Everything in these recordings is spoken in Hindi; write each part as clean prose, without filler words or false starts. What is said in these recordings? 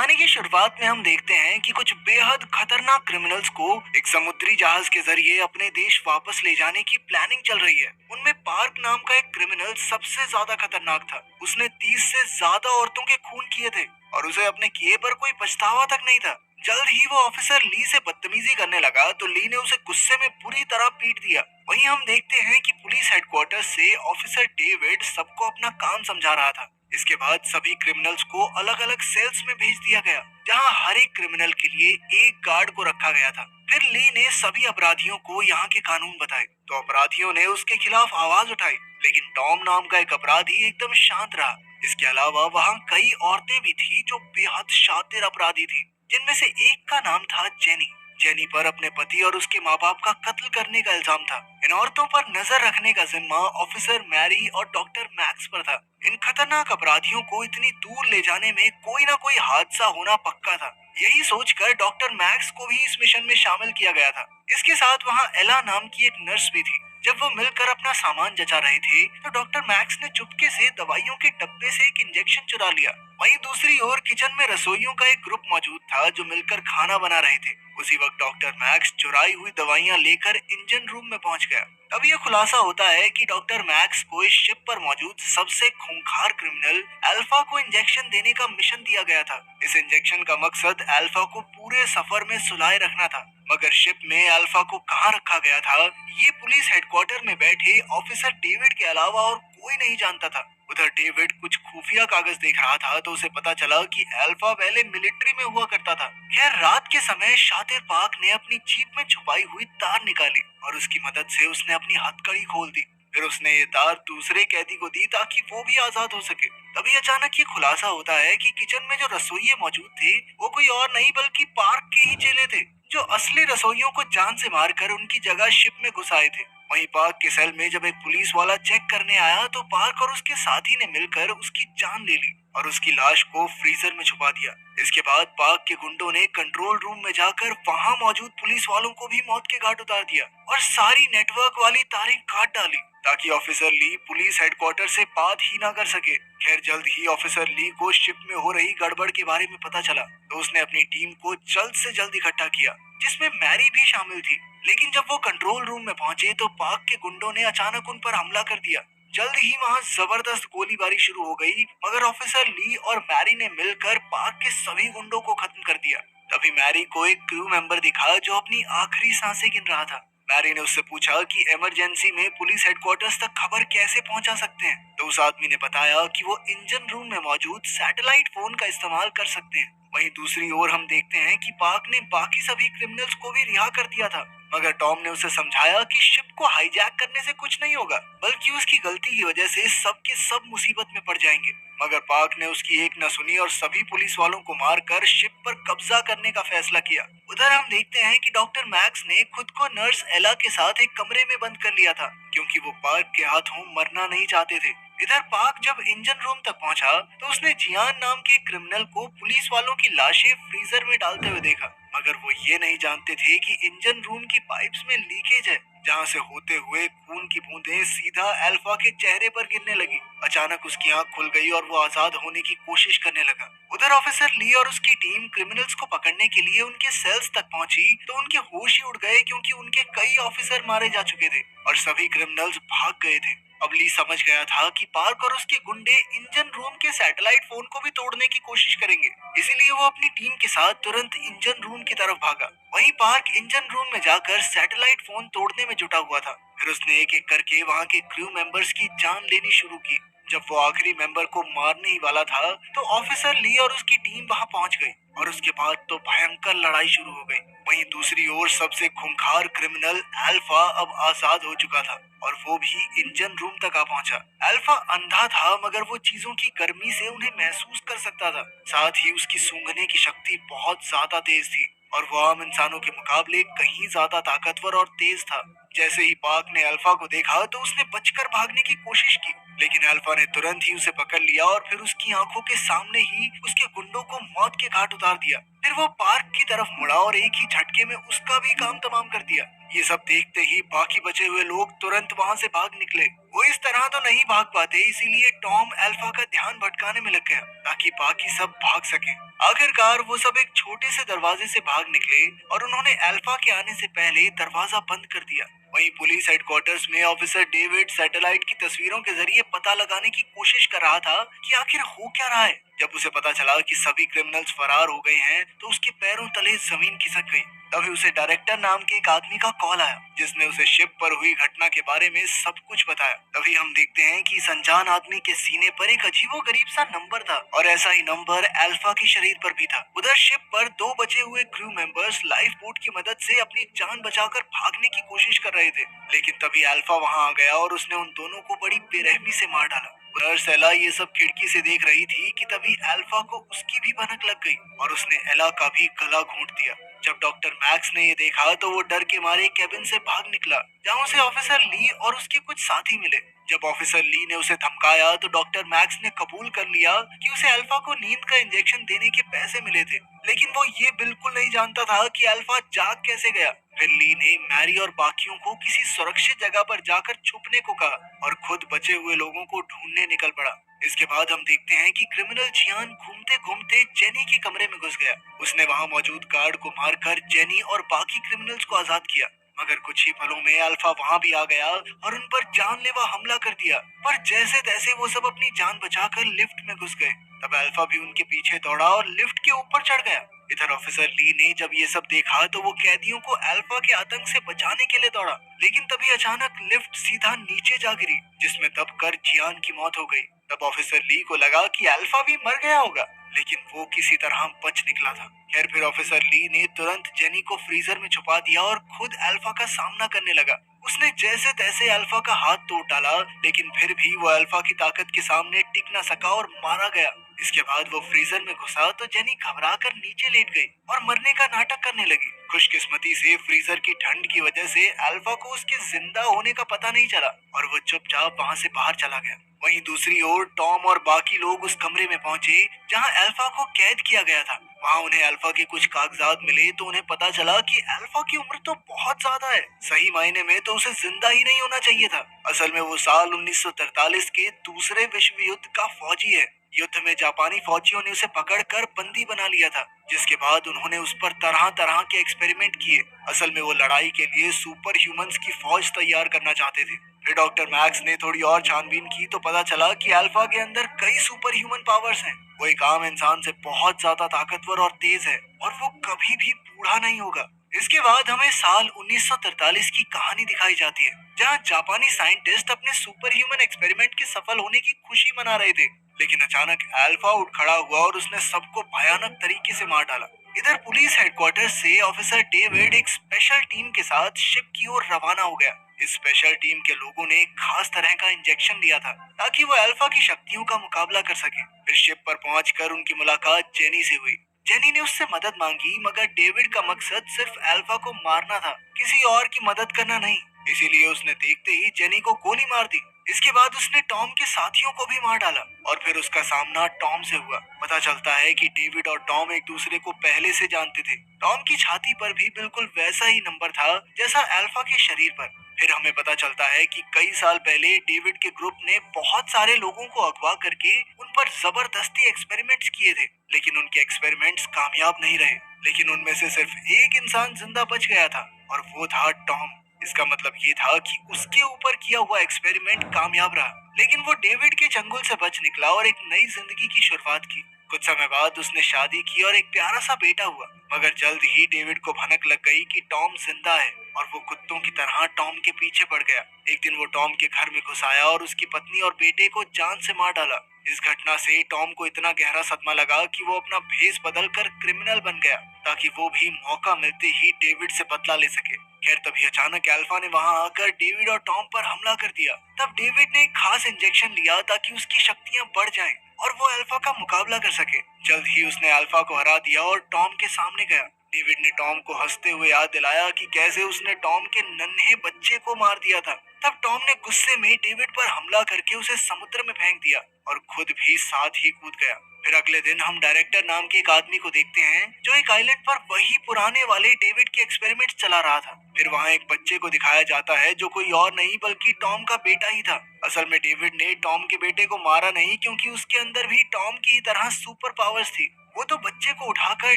कहानी की शुरुआत में हम देखते हैं कि कुछ बेहद खतरनाक क्रिमिनल्स को एक समुद्री जहाज के जरिए अपने देश वापस ले जाने की प्लानिंग चल रही है। उनमें पार्क नाम का एक क्रिमिनल सबसे ज्यादा खतरनाक था। उसने 30 से ज्यादा औरतों के खून किए थे और उसे अपने किए पर कोई पछतावा तक नहीं था। जल्द ही वो ऑफिसर ली से बदतमीजी करने लगा तो ली ने उसे गुस्से में बुरी तरह पीट दिया। वहीं हम देखते हैं कि पुलिस हेडक्वार्टर से ऑफिसर डेविड सबको अपना काम समझा रहा था। इसके बाद सभी क्रिमिनल्स को अलग अलग सेल्स में भेज दिया गया, जहां हर एक क्रिमिनल के लिए एक गार्ड को रखा गया था। फिर ली ने सभी अपराधियों को यहाँ के कानून बताए तो अपराधियों ने उसके खिलाफ आवाज उठाई, लेकिन टॉम नाम का एक अपराधी एकदम शांत रहा। इसके अलावा वहाँ कई औरतें भी थी जो बेहद शातिर अपराधी थी, जिनमें से एक का नाम था जेनी। जेनी पर अपने पति और उसके माँ बाप का कत्ल करने का इल्जाम था। इन औरतों पर नजर रखने का जिम्मा ऑफिसर मैरी और डॉक्टर मैक्स पर था। इन खतरनाक अपराधियों को इतनी दूर ले जाने में कोई ना कोई हादसा होना पक्का था। यही सोचकर डॉक्टर मैक्स को भी इस मिशन में शामिल किया गया था। इसके साथ वहाँ एला नाम की एक नर्स भी थी। जब वो मिलकर अपना सामान जचा रहे थे तो डॉक्टर मैक्स ने चुपके से दवाइयों के डब्बे से एक इंजेक्शन चुरा लिया। वहीं दूसरी ओर किचन में रसोइयों का एक ग्रुप मौजूद था जो मिलकर खाना बना रहे थे। उसी वक्त डॉक्टर मैक्स चुराई हुई दवाइयां लेकर इंजन रूम में पहुंच गया। तब यह खुलासा होता है कि डॉक्टर मैक्स को इस शिप पर मौजूद सबसे खूंखार क्रिमिनल अल्फा को इंजेक्शन देने का मिशन दिया गया था। इस इंजेक्शन का मकसद अल्फा को पूरे सफर में सुलाए रखना था, मगर शिप में अल्फा को कहाँ रखा गया था ये पुलिस हेडक्वार्टर में बैठे ऑफिसर डेविड के अलावा और कोई नहीं जानता था। उधर डेविड कुछ खुफिया कागज देख रहा था तो उसे पता चला कि अल्फा पहले मिलिट्री में हुआ करता था। खैर, रात के समय शातिर पाक ने अपनी जीप में छुपाई हुई तार निकाली और उसकी मदद से उसने अपनी हथकड़ी खोल दी। फिर उसने ये तार दूसरे कैदी को दी ताकि वो भी आजाद हो सके। तभी अचानक ये खुलासा होता है कि किचन में जो रसोइये मौजूद थे वो कोई और नहीं बल्कि पार्क के ही चेले थे, जो असली रसोइयों को जान से मारकर उनकी जगह शिप में घुस आए थे। वहीं पार्क के सेल में जब एक पुलिस वाला चेक करने आया तो पार्क और उसके साथी ने मिलकर उसकी जान ले ली और उसकी लाश को फ्रीजर में छुपा दिया। इसके बाद पार्क के गुंडों ने कंट्रोल रूम में जाकर वहां मौजूद पुलिस वालों को भी मौत के घाट उतार दिया और सारी नेटवर्क वाली तारें काट डाली ताकि ऑफिसर ली पुलिस हेडक्वार्टर से बात ही ना कर सके। खैर, जल्द ही ऑफिसर ली को शिप में हो रही गड़बड़ के बारे में पता चला तो उसने अपनी टीम को जल्द से जल्द इकट्ठा किया, जिसमें मैरी भी शामिल थी। लेकिन जब वो कंट्रोल रूम में पहुंचे तो पार्क के गुंडों ने अचानक उन पर हमला कर दिया। जल्द ही वहां जबरदस्त गोलीबारी शुरू हो गई, मगर ऑफिसर ली और मैरी ने मिलकर पार्क के सभी गुंडों को खत्म कर दिया। तभी मैरी को एक क्रू मेंबर दिखा जो अपनी आखिरी सांसें गिन रहा था। मैरी ने उससे पूछा कि इमरजेंसी में पुलिस हेडक्वार्टर्स तक खबर कैसे पहुंचा सकते हैं, तो उस आदमी ने बताया कि वो इंजन रूम में मौजूद सैटेलाइट फोन का इस्तेमाल कर सकते हैं। वहीं दूसरी ओर हम देखते हैं कि पार्क ने बाकी सभी क्रिमिनल्स को भी रिहा कर दिया था, मगर टॉम ने उसे समझाया कि शिप को हाईजैक करने से कुछ नहीं होगा, बल्कि उसकी गलती की वजह से सब के सब मुसीबत में पड़ जाएंगे। मगर पार्क ने उसकी एक न सुनी और सभी पुलिस वालों को मारकर शिप पर कब्जा करने का फैसला किया। उधर हम देखते हैं कि डॉक्टर मैक्स ने खुद को नर्स एला के साथ एक कमरे में बंद कर लिया था, क्योंकि वो पार्क के हाथों मरना नहीं चाहते थे। इधर पार्क जब इंजन रूम तक पहुंचा तो उसने जियान नाम के क्रिमिनल को पुलिस वालों की लाशें फ्रीजर में डालते हुए देखा, मगर वो ये नहीं जानते थे कि इंजन रूम की पाइप्स में लीकेज है, जहां से होते हुए खून की बूंदें सीधा अल्फा के चेहरे पर गिरने लगी। अचानक उसकी आंख खुल गई और वो आजाद होने की कोशिश करने लगा। उधर ऑफिसर ली और उसकी टीम क्रिमिनल्स को पकड़ने के लिए उनके सेल्स तक पहुंची तो उनके होश ही उड़ गए, क्योंकि उनके कई ऑफिसर मारे जा चुके थे और सभी क्रिमिनल्स भाग गए थे। अब ली समझ गया था कि पार्क और उसके गुंडे इंजन रूम के सैटेलाइट फोन को भी तोड़ने की कोशिश करेंगे, इसीलिए वो अपनी टीम के साथ तुरंत इंजन रूम की तरफ भागा। वहीं पार्क इंजन रूम में जाकर सैटेलाइट फोन तोड़ने में जुटा हुआ था। फिर उसने एक एक करके वहाँ के क्रू मेंबर्स की जान लेनी शुरू की। जब वो आखिरी मेंबर को मारने ही वाला था तो ऑफिसर ली और उसकी टीम वहाँ पहुँच गई और उसके बाद तो भयंकर लड़ाई शुरू हो गई। वहीं दूसरी ओर सबसे खूंखार क्रिमिनल अल्फा अब आजाद हो चुका था और वो भी इंजन रूम तक आ पहुंचा। अल्फा अंधा था, मगर वो चीजों की गर्मी से उन्हें महसूस कर सकता था। साथ ही उसकी सूंघने की शक्ति बहुत ज्यादा तेज थी और वो आम इंसानों के मुकाबले कहीं ज्यादा ताकतवर और तेज था। जैसे ही पार्क ने अल्फा को देखा तो उसने बचकर भागने की कोशिश की, लेकिन अल्फा ने तुरंत ही उसे पकड़ लिया और फिर उसकी आंखों के सामने ही उसके गुंडों को मौत के घाट उतार दिया। फिर वो पार्क की तरफ मुड़ा और एक ही झटके में उसका भी काम तमाम कर दिया। ये सब देखते ही बाकी बचे हुए लोग तुरंत वहाँ से भाग निकले। वो इस तरह तो नहीं भाग पाते, इसीलिए टॉम अल्फा का ध्यान भटकाने में लग गया ताकि बाकी सब भाग सके। आखिरकार वो सब एक छोटे से दरवाजे से भाग निकले और उन्होंने अल्फा के आने से पहले दरवाजा बंद कर दिया। वहीं पुलिस हेडक्वार्टर्स में ऑफिसर डेविड सैटेलाइट की तस्वीरों के जरिए पता लगाने की कोशिश कर रहा था कि आखिर हो क्या रहा है। जब उसे पता चला कि सभी क्रिमिनल्स फरार हो गए हैं तो उसके पैरों तले जमीन खिसक गई। तभी उसे डायरेक्टर नाम के एक आदमी का कॉल आया जिसने उसे शिप पर हुई घटना के बारे में सब कुछ बताया। तभी हम देखते हैं कि इस अनजान आदमी के सीने पर एक अजीबोगरीब सा नंबर था और ऐसा ही नंबर अल्फा के शरीर पर भी था। उधर शिप पर 2 बचे हुए क्रू मेंबर्स लाइफ बोट की मदद से अपनी जान बचाकर भागने की कोशिश कर रहे थे, लेकिन तभी अल्फा वहां आ गया और उसने उन दोनों को बड़ी बेरहमी से मार डाला। उधर सेला ये सब खिड़की से देख रही थी कि तभी अल्फा को उसकी भी भनक लग गई और उसने एला का भी गला घोंट दिया। जब डॉक्टर मैक्स ने ये देखा तो वो डर के मारे केबिन से भाग निकला जहाँ उसे ऑफिसर ली और उसके कुछ साथी मिले। जब ऑफिसर ली ने उसे धमकाया तो डॉक्टर मैक्स ने कबूल कर लिया कि उसे अल्फा को नींद का इंजेक्शन देने के पैसे मिले थे, लेकिन वो ये बिल्कुल नहीं जानता था कि अल्फा जाग कैसे गया। फिर ली ने मैरी और बाकियों को किसी सुरक्षित जगह पर जाकर छुपने को कहा और खुद बचे हुए लोगों को ढूंढने निकल पड़ा। इसके बाद हम देखते हैं कि क्रिमिनल जियान घूमते घूमते जेनी के कमरे में घुस गया। उसने वहां मौजूद गार्ड को मारकर जेनी और बाकी क्रिमिनल्स को आजाद किया, मगर कुछ ही पलों में अल्फा वहां भी आ गया और उन पर जानलेवा हमला कर दिया। पर जैसे तैसे वो सब अपनी जान बचाकर लिफ्ट में घुस गए। तब अल्फा भी उनके पीछे दौड़ा और लिफ्ट के ऊपर चढ़ गया। इधर ऑफिसर ली ने जब ये सब देखा तो वो कैदियों को अल्फा के आतंक से बचाने के लिए दौड़ा, लेकिन तभी अचानक लिफ्ट सीधा नीचे जा गिरी जिसमें दबकर जियान की मौत हो गई। तब ऑफिसर ली को लगा कि अल्फा भी मर गया होगा, लेकिन वो किसी तरह बच निकला था। खैर फिर ऑफिसर ली ने तुरंत जेनी को फ्रीजर में छुपा दिया और खुद अल्फा का सामना करने लगा। उसने जैसे तैसे अल्फा का हाथ तोड़ डाला, लेकिन फिर भी वो अल्फा की ताकत के सामने टिक न सका और मारा गया। इसके बाद वो फ्रीजर में घुसा तो जेनी घबराकर नीचे लेट गई और मरने का नाटक करने लगी। खुशकिस्मती से फ्रीजर की ठंड की वजह से अल्फा को उसके जिंदा होने का पता नहीं चला और वो चुपचाप वहां से बाहर चला गया। वहीं दूसरी ओर टॉम और बाकी लोग उस कमरे में पहुंचे जहां अल्फा को कैद किया गया था। वहां उन्हें अल्फा के कुछ कागजात मिले तो उन्हें पता चला कि अल्फा की उम्र तो बहुत ज्यादा है। सही मायने में तो उसे जिंदा ही नहीं होना चाहिए था। असल में वो साल 1943 के दूसरे विश्व युद्ध का फौजी है। युद्ध में जापानी फौजियों ने उसे पकड़कर बंदी बना लिया था, जिसके बाद उन्होंने उस पर तरह तरह के एक्सपेरिमेंट किए। असल में वो लड़ाई के लिए सुपर ह्यूमंस की फौज तैयार करना चाहते थे। फिर डॉक्टर मैक्स ने थोड़ी और छानबीन की तो पता चला कि अल्फा के अंदर कई सुपर ह्यूमन पावर्स हैं। वो एक आम इंसान से बहुत ज्यादा ताकतवर और तेज है और वो कभी भी बूढ़ा नहीं होगा। इसके बाद हमें साल 1943 की कहानी दिखाई जाती है, जहां जापानी साइंटिस्ट अपने सुपर ह्यूमन एक्सपेरिमेंट के सफल होने की खुशी मना रहे थे, लेकिन अचानक अल्फा उठ खड़ा हुआ और उसने सबको भयानक तरीके से मार डाला। इधर पुलिस हेडक्वार्टर से ऑफिसर डेविड एक स्पेशल टीम के साथ शिप की ओर रवाना हो गया। इस स्पेशल टीम के लोगों ने एक खास तरह का इंजेक्शन दिया था ताकि वो अल्फा की शक्तियों का मुकाबला कर सके। फिर शिप पर पहुंचकर उनकी मुलाकात जेनी से हुई। जेनी ने उससे मदद मांगी, मगर डेविड का मकसद सिर्फ अल्फा को मारना था, किसी और की मदद करना नहीं। इसीलिए उसने देखते ही जेनी को गोली मार दी। इसके बाद उसने टॉम के साथियों को भी मार डाला और फिर उसका सामना टॉम से हुआ। पता चलता है कि डेविड और टॉम एक दूसरे को पहले से जानते थे। टॉम की छाती पर भी बिल्कुल वैसा ही नंबर था जैसा अल्फा के शरीर पर। फिर हमें पता चलता है कि कई साल पहले डेविड के ग्रुप ने बहुत सारे लोगों को अगवा करके उन पर जबरदस्ती एक्सपेरिमेंट्स किए थे, लेकिन उनके एक्सपेरिमेंट्स कामयाब नहीं रहे। लेकिन उनमें से सिर्फ एक इंसान जिंदा बच गया था और वो था टॉम। इसका मतलब ये था कि उसके ऊपर किया हुआ एक्सपेरिमेंट कामयाब रहा, लेकिन वो डेविड के चंगुल से बच निकला और एक नई जिंदगी की शुरुआत की। कुछ समय बाद उसने शादी की और एक प्यारा सा बेटा हुआ, मगर जल्द ही डेविड को भनक लग गई कि टॉम जिंदा है और वो कुत्तों की तरह टॉम के पीछे पड़ गया। एक दिन वो टॉम के घर में घुस आया और उसकी पत्नी और बेटे को जान से मार डाला। इस घटना से टॉम को इतना गहरा सदमा लगा कि वो अपना भेष बदलकर क्रिमिनल बन गया ताकि वो भी मौका मिलते ही डेविड से बदला ले सके। खैर तभी अचानक अल्फा ने वहां आकर डेविड और टॉम पर हमला कर दिया। तब डेविड ने एक खास इंजेक्शन लिया ताकि उसकी शक्तियां बढ़ जाएं और वो अल्फा का मुकाबला कर सके। जल्द ही उसने अल्फा को हरा दिया और टॉम के सामने गया। डेविड ने टॉम को हंसते हुए याद दिलाया कि कैसे उसने टॉम के नन्हे बच्चे को मार दिया था। तब टॉम ने गुस्से में डेविड पर हमला करके उसे समुद्र में फेंक दिया और खुद भी साथ ही कूद गया। फिर अगले दिन हम डायरेक्टर नाम के एक आदमी को देखते हैं जो एक आइलैंड पर वही पुराने वाले डेविड के एक्सपेरिमेंट चला रहा था। फिर वहाँ एक बच्चे को दिखाया जाता है जो कोई और नहीं बल्कि टॉम का बेटा ही था। असल में डेविड ने टॉम के बेटे को मारा नहीं, क्योंकि उसके अंदर भी टॉम की तरह सुपर पावर्स थी। वो तो बच्चे को उठाकर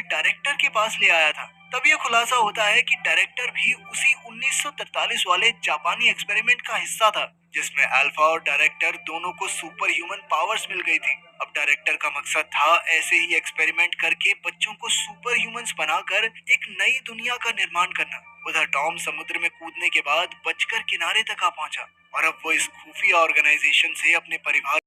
डायरेक्टर के पास ले आया था। तब ये खुलासा होता है कि डायरेक्टर भी उसी 1943 वाले जापानी एक्सपेरिमेंट का हिस्सा था, जिसमें अल्फा और डायरेक्टर दोनों को सुपर ह्यूमन पावर्स मिल गई थी। अब डायरेक्टर का मकसद था ऐसे ही एक्सपेरिमेंट करके बच्चों को सुपर ह्यूमंस बनाकर एक नई दुनिया का निर्माण करना। उधर टॉम समुद्र में कूदने के बाद बचकर किनारे तक आ पहुंचा और अब वो इस खुफिया ऑर्गेनाइजेशन से अपने परिवार